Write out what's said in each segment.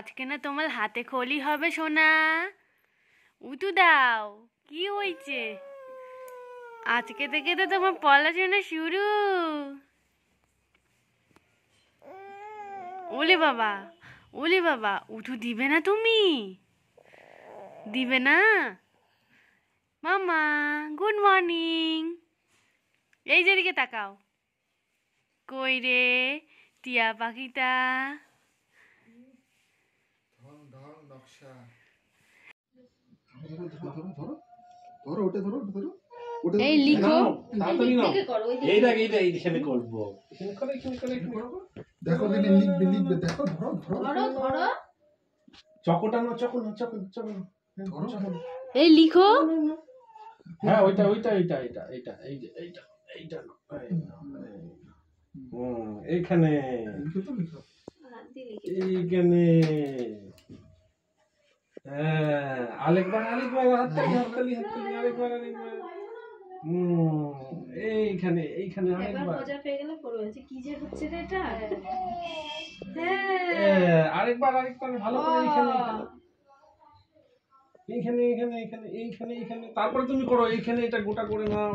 আজকে না তোমার হাতে খলি হবে সোনা। উঠু দাও, কি হয়েছে? আজকে থেকে তো তোমার পড়াশোনা শুরু। ওলে বাবা, ওলে বাবা, উঠু দিবে না তুমি? দিবে না? মামা গুড মর্নিং। এই যেদিকে তাকাও। কই রে টিয়া পাখিটা? এই লিখো। এই দেখ এইটা এইখানে করব। এখানে করে এখানে করে দেখো দিদি লিখবে লিখবে দেখো ধরো ধরো ধরো চকটা না চক ধরো এই লিখো। হ্যাঁ ওইটা ওইটা এইটা এইটা এইটা এই যে এইটা এইটা এইখানে লিখো তো লিখো এইখানে হ্যাঁ আরেকবার আরেকবার হাততালি হাততালি হাততালি আরেকবার আরেকবার এইখানে এইখানে আরেকবার মজা পেয়ে গেলে পড়বে যে কি যে হচ্ছে রে এটা হ্যাঁ আরেকবার আরেকবার ভালো করে এইখানে এইখানে এইখানে এইখানে এইখানে এইখানে তারপরে তুমি করো এইখানে এটা গোটা করে নাও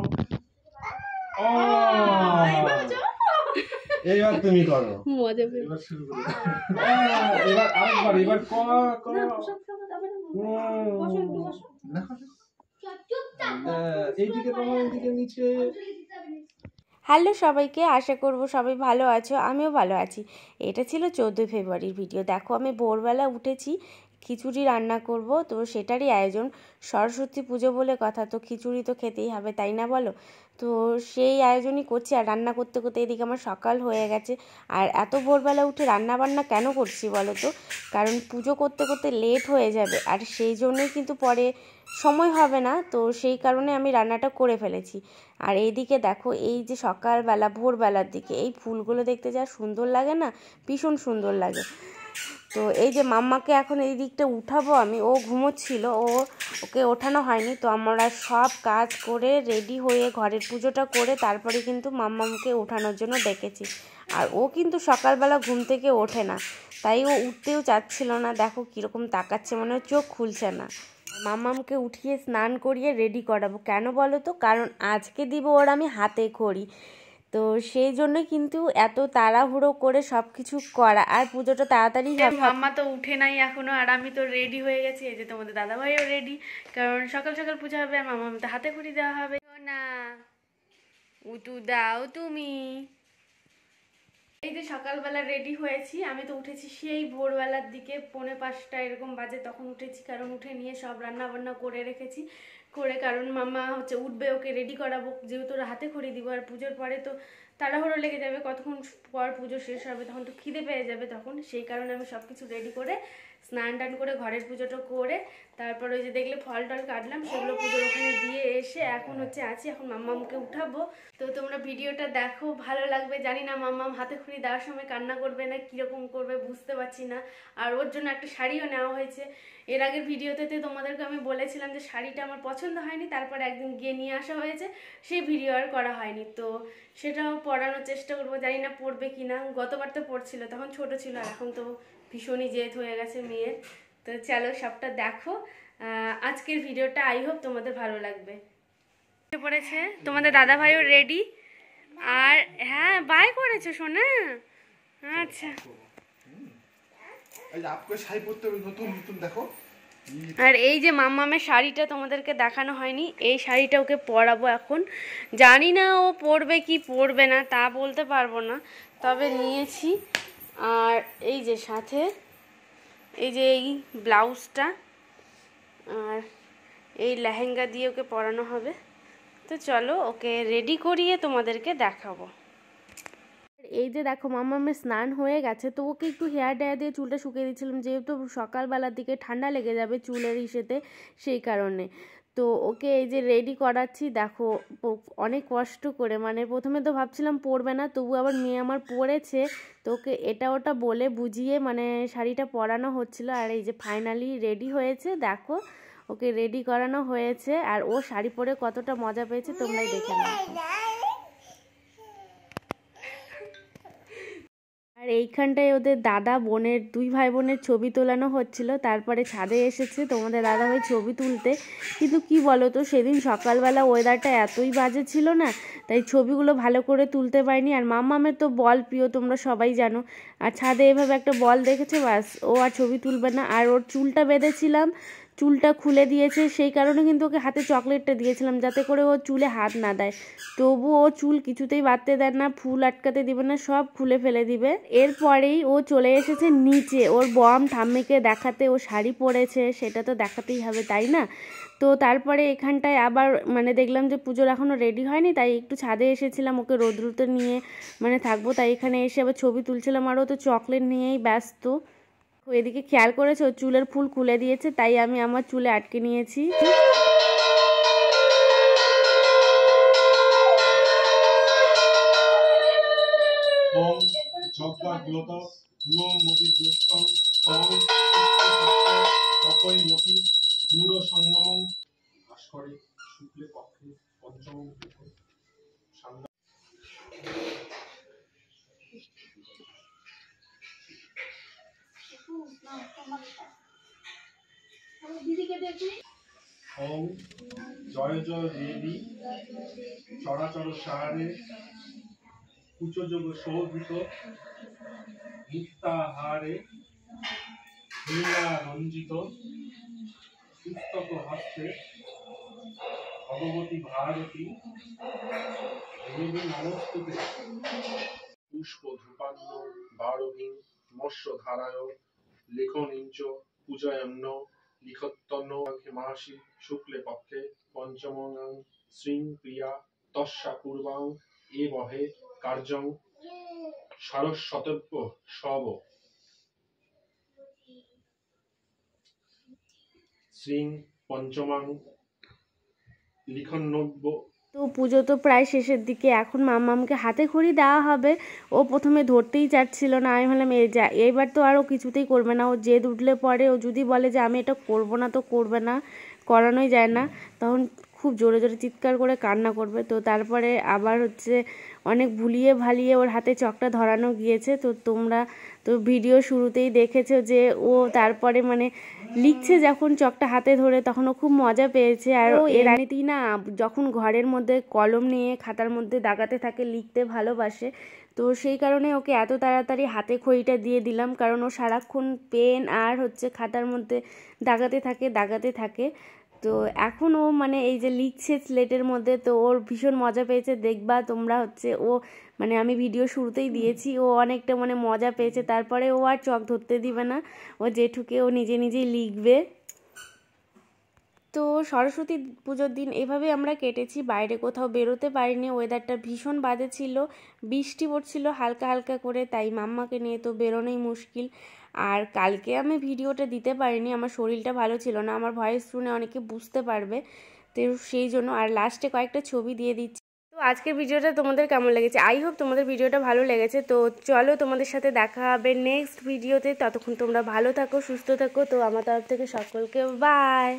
ও এইবার তুমি করো মজা পেয়ে এবার শুরু করো এবার আরেকবার এবার কর এইদিকে তোমার এইদিকে নিচে। হ্যালো সবাইকে, আশা করব সবাই ভালো আছো, আমিও ভালো আছি। এটা ছিল 14 ফেব্রুয়ারির ভিডিও। দেখো আমি ভোরবেলা উঠেছি, খিচুড়ি রান্না করব, তো সেটারই আয়োজন। সরস্বতী পুজো বলে কথা, তো খিচুড়ি তো খেতেই হবে, তাই না বলো? তো সেই আয়োজনই করছি। আর রান্না করতে করতে এদিকে আমার সকাল হয়ে গেছে। আর এত ভোরবেলা উঠে রান্না বান্না কেন করছি বলো তো? কারণ পুজো করতে করতে লেট হয়ে যাবে, আর সেই জন্যই কিন্তু পরে সময় হবে না, তো সেই কারণে আমি রান্নাটা করে ফেলেছি। আর এইদিকে দেখো, এই যে সকালবেলা ভোরবেলার দিকে এই ফুলগুলো দেখতে যা সুন্দর লাগে না, ভীষণ সুন্দর লাগে। তো এই যে মাম্মাকে এখন এই দিকটা উঠাবো আমি, ও ঘুমোচ্ছিল, ওকে ওঠানো হয়নি। তো আমরা সব কাজ করে রেডি হয়ে ঘরের পুজোটা করে তারপরে কিন্তু মাম্মাকে ওঠানোর জন্য ডেকেছি। আর ও কিন্তু সকালবেলা ঘুম থেকে ওঠে না, তাই ও উঠতেও চাচ্ছিল না। দেখো কীরকম তাকাচ্ছে, মনে হয় চোখ খুলছে না। মাম্মামকে উঠিয়ে স্নান করিয়ে রেডি করাবো। কেন বলো তো? কারণ আজকে দিব ওর আমি হাতে খড়ি, তো সেই জন্য কিন্তু এত তাড়াহুড়ো করে সব কিছু করা। আর পুজোটা তাড়াতাড়ি হবে। মাম্মা তো উঠে নাই এখনো, আর আমি তো রেডি হয়ে গেছি। এই যে তোমাদের দাদাভাইও রেডি, কারণ সকাল সকাল পুজো হবে আর মাম্মাম তো হাতে খড়ি দেওয়া হবে না। উঠু দাও তুমি। এই যে সকালবেলা রেডি হয়েছি, আমি তো উঠেছি সেই ভোরবেলার দিকে 4:45 এরকম বাজে, তখন উঠেছি। কারণ উঠে নিয়ে সব রান্না বান্না করে রেখেছি, কারণ মামা উঠবে, ওকে রেডি করাবো, যেহেতু হাতে খড়ি দিব। আর পুজোর পরে তো তাড়াহুড়ো লেগে যাবে, কতক্ষণ পর পুজো শেষ হবে, তখন তো খিদে পেয়ে যাবে তখন। সেই কারণে আমি সব কিছু রেডি করে স্নান টান করে ঘরের পুজোটা করে তারপর ওই যে দেখলে ফল টল কাটলাম, সেগুলো পুজোর ওখানে দিয়ে এসে এখন আছি, এখন মাম্মামকে উঠাবো। তো তোমরা ভিডিওটা দেখো, ভালো লাগবে জানি না। মাম্মাম হাতে খড়ি দেওয়ার সময় কান্না করবে না কীরকম করবে বুঝতে পারছি না। আর ওর জন্য একটা শাড়িও নেওয়া হয়েছে। এর আগের ভিডিওতে তোমাদেরকে আমি বলেছিলাম যে শাড়িটা আমার পছন্দ হয়নি, তারপর একদিন গিয়ে নিয়ে আসা হয়েছে, সেই ভিডিও আর করা হয়নি। তো সেটাও পরানোর চেষ্টা করবো, জানি না পরবে কি না। গতবার তো পরছিল, তখন ছোট ছিল, আর এখন তো ভীষণই জেদ হয়ে গেছে মেয়ের। তো চলো সবটা দেখো। আজকের ভিডিওটা আই হোপ তোমাদের ভালো লাগবে। পড়েছে তোমাদের দাদা ভাইও রেডি। আর হ্যাঁ বাই করেছো সোনা? আচ্ছা। আর এই যে মাম্মামের শাড়িটা তোমাদেরকে দেখানো হয়নি, এই শাড়িটা ওকে পরাবো এখন। জানি না ও পরবে কি পরবে না তা বলতে পারবো না, তবে নিয়েছি। আর এই যে সাথে এই যে এই ব্লাউজটা আর এই লেহেঙ্গা দিয়ে ওকে পরানো হবে। তো চলো ওকে রেডি করিয়ে তোমাদেরকে দেখাবো। এই যে দেখো মাম্মামের স্নান হয়ে গেছে, তো ওকে একটু হেয়ার ড্রায়ার দিয়ে চুলটা শুকিয়ে দিচ্ছিলাম, যেহেতু সকালবেলার দিকে ঠান্ডা লেগে যাবে চুলের ইসেতে, সেই কারণে। তো ওকে এই যে রেডি করাচ্ছি, দেখো অনেক কষ্ট করে। মানে প্রথমে তো ভাবছিলাম পরবে না, তবু আবার মেয়ে আমার পরেছে, তো ওকে এটা ওটা বলে বুঝিয়ে মানে শাড়িটা পরানো হচ্ছিল। আর এই যে ফাইনালি রেডি হয়েছে, দেখো ওকে রেডি করানো হয়েছে। আর ও শাড়ি পরে কতটা মজা পেয়েছে তোমরাই দেখে নাও। আর আর এইখানটায় ওদের দাদা বোনের 2 ভাই বোনের ছবি তোলানো হচ্ছিল। তারপরে ছাদে এসেছে তোমাদের দাদাভাই ছবি তুলতে। কিন্তু কি বলো তো, সেদিন সকালবেলা ওয়েদারটা এতই বাজে ছিল না, তাই ছবিগুলো ভালো করে তুলতে পারিনি। আর মাম্মামের তো বল প্রিয়, তোমরা সবাই জানো। আর ছাদে এভাবে একটা বল দেখেছে, ব্যাস ও আর ছবি তুলবে না। আর ওর চুলটা বেঁধেছিলাম, চুলটা খুলে দিয়েছে, সেই কারণে কিন্তু ওকে হাতে চকলেটটা দিয়েছিলাম যাতে করে ও চুলে হাত না দেয়। তবু ও চুল কিছুতেই বাঁধতে দেয় না, ফুল আটকাতে দিবে না, সব খুলে ফেলে দিবে। এরপরেই ও চলে এসেছে নিচে ওর বম ঠাম্মিকে দেখাতে। ও শাড়ি পরেছে, সেটা তো দেখাতেই হবে, তাই না? তো তারপরে এখানটায় আবার মানে দেখলাম যে পুজোর এখনও রেডি হয়নি, তাই একটু ছাদে এসেছিলাম ওকে রোদ্রুতে নিয়ে মানে থাকবো, তাই এখানে এসে আবার ছবি তুলছিলাম। আর ও তো চকলেট নিয়েই ব্যস্ত। এদিকে খেয়াল করেছে ও চুলের ফুল খুলে দিয়েছে, তাই আমি আমার চুলে আটকে নিয়েছি। জয় জয় দেবী চরাচর সাহারে কুচযোগ শোভিত নিত্যাহারে লীলা রঞ্জিত পুস্তক হস্তে ভগবতী ভারতী দেবী নমস্তুতে। পুষ্প ধূপান্ন বারহীন মৎস্য ধারায় লেখনিঞ্চ পূজয়ন্ন লিখত্তন্ন মাসি শুক্লে পক্ষে পঞ্চমং শ্রীং প্রিয়া তস্যা পূর্বাং এ বহে কার্যং সারস্বতব্য সব শ্রীং পঞ্চমাং লিখন্নব্য। তো পুজো তো প্রায় শেষের দিকে, এখন মাম্মামকে হাতে খড়ি দেওয়া হবে। ও প্রথমে ধরতেই চাচ্ছিল না, আমি ভাবলাম এইবার তো আর ও কিছুতেই করবে না। ও জেদ উঠলে পরে ও যদি বলে যে আমি এটা করব না তো করবে না, করানোই যায় না, তখন খুব জোরে জোরে চিৎকার করে কান্না করবে। তো তারপরে আবার হচ্ছে অনেক ভুলিয়ে ভালিয়ে ওর হাতে চকটা ধরানো গিয়েছে। তো তোমরা তো ভিডিও শুরুতেই দেখেছো যে ও তারপরে মানে লিখছে যখন চকটা হাতে ধরে, তখন ও খুব মজা পেয়েছে। আর এর এমনিতেই না যখন ঘরের মধ্যে কলম নিয়ে খাতার মধ্যে দাগাতে থাকে, লিখতে ভালোবাসে। তো সেই কারণে ওকে এত তাড়াতাড়ি হাতে খড়িটা দিয়ে দিলাম, কারণ ও সারাক্ষণ পেন আর হচ্ছে খাতার মধ্যে দাগাতে থাকে। তো এখন ও মানে এই যে লিখছে স্লেটের মধ্যে, তো ওর ভীষণ মজা পেয়েছে। দেখবা তোমরা হচ্ছে ও মানে আমি ভিডিও শুরুতেই দিয়েছি, ও অনেকটা মানে মজা পেয়েছে। তারপরে ও আর চক ধরতে দিবে না, ও জেঠুকে ও নিজে নিজেই লিখবে। তো সরস্বতী পুজোর দিন এভাবে আমরা কেটেছি, বাইরে কোথাও বেরোতে পারিনি, ওয়েদারটা ভীষণ বাজে ছিল, বৃষ্টি পড়ছিল হালকা হালকা করে, তাই মাম্মাকে নিয়ে তো বেরোনোই মুশকিল। আর কালকে আমি ভিডিওটা দিতে পারিনি, আমার শরীরটা ভালো ছিল না, আমার ভয়েস শুনে অনেকে বুঝতে পারবে, তো সেই জন্য। আর লাস্টে কয়েকটা ছবি দিয়ে দিচ্ছি। তো আজকের ভিডিওটা তোমাদের কেমন লেগেছে? আই হোপ তোমাদের ভিডিওটা ভালো লেগেছে। তো চলো তোমাদের সাথে দেখা হবে নেক্সট ভিডিওতে, ততক্ষণ তোমরা ভালো থাকো, সুস্থ থাকো। তো আমার তরফ থেকে সকলকে বাই।